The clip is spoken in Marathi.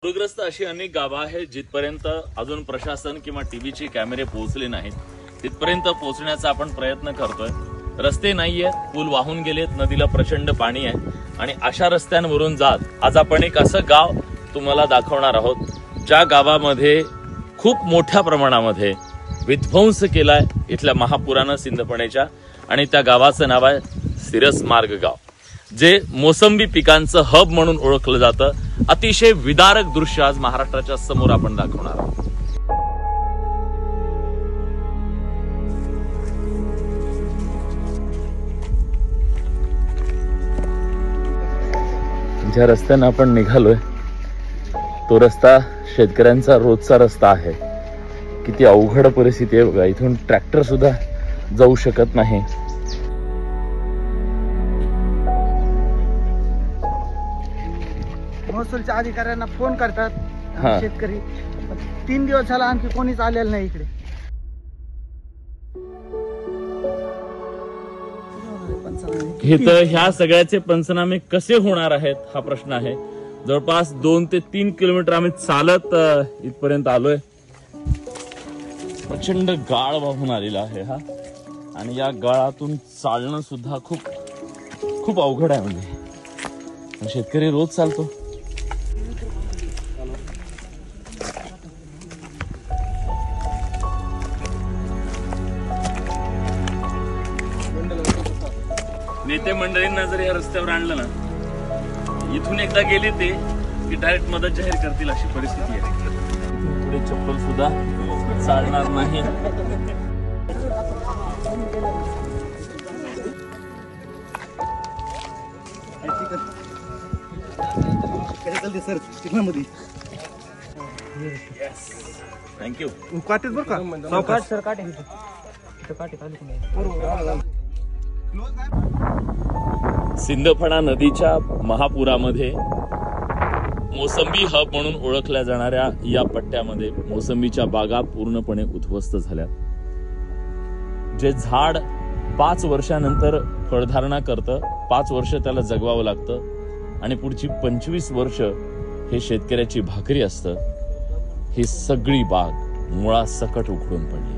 पूरग्रस्त अशी अनेक गावं आहेत जिथपर्यंत अजून प्रशासन किंवा टीव्हीचे कॅमेरे पोहोचले नाहीत. तिथपर्यंत पोहोचण्याचा आपण प्रयत्न करतोय. रस्ते नाहीये, पूल वाहून गेलेत, नदीला प्रचंड पाणी आहे आणि अशा रस्त्यांवरून जात आज आपण एक असं गाव तुम्हाला दाखवणार आहोत ज्या गावामध्ये खूप मोठ्या प्रमाणामध्ये विध्वंस केलाय इथल्या महापुरानं सिंधफणीच्या. आणि त्या गावाचं नाव आहे सिरसमार्ग गाव, जे मोसंबी पिकांचं हब म्हणून ओळखलं जातं. अतिशय विदारक दृश्य आज महाराष्ट्राच्या समोर आपण दाखवणार आहोत. ज्या रस्त्याने आपण निघालोय तो रस्ता शेतकऱ्यांचा रोजचा रस्ता आहे. किती अवघड परिस्थिती आहे बघा. इथून ट्रॅक्टर सुद्धा जाऊ शकत नाही. महसूलच्या अधिकाऱ्यांना फोन करतात शेतकरी. 3 दिवस झाला आणखी कोणीच आलेलं नाही इकडे. इथं ह्या सगळ्याचे पंचनामे कसे होणार आहेत हा प्रश्न आहे. जवळपास 2 ते 3 किलोमीटर आम्ही चालत इथपर्यंत आलोय. प्रचंड गाळ वाहून आलेला आहे हा, आणि या गाळातून चालणं सुद्धा खूप अवघड आहे. म्हणजे शेतकरी रोज चालतो. नेते मंडळींना जर या रस्त्यावर आणलं ना, इथून एकदा गेले ते की डायरेक्ट मदत जाहीर करतील अशी परिस्थिती आहे. पुढे चप्पल सुद्धा चालणार नाही. थँक्यू. काटेत बरं का सर, काटे सिंधफणा नदीच्या महापुरामध्ये मोसंबी हब म्हणून ओळखल्या जाणाऱ्या या पट्ट्यामध्ये मोसंबीच्या बागा पूर्णपणे उद्ध्वस्त झाल्या. जे झाड 5 वर्षानंतर फळधारणा करतं, 5 वर्ष त्याला जगवावं लागतं आणि पुढची 25 वर्ष हे शेतकऱ्याची भाकरी असतं. ही सगळी बाग मुळासकट उखडून पडली.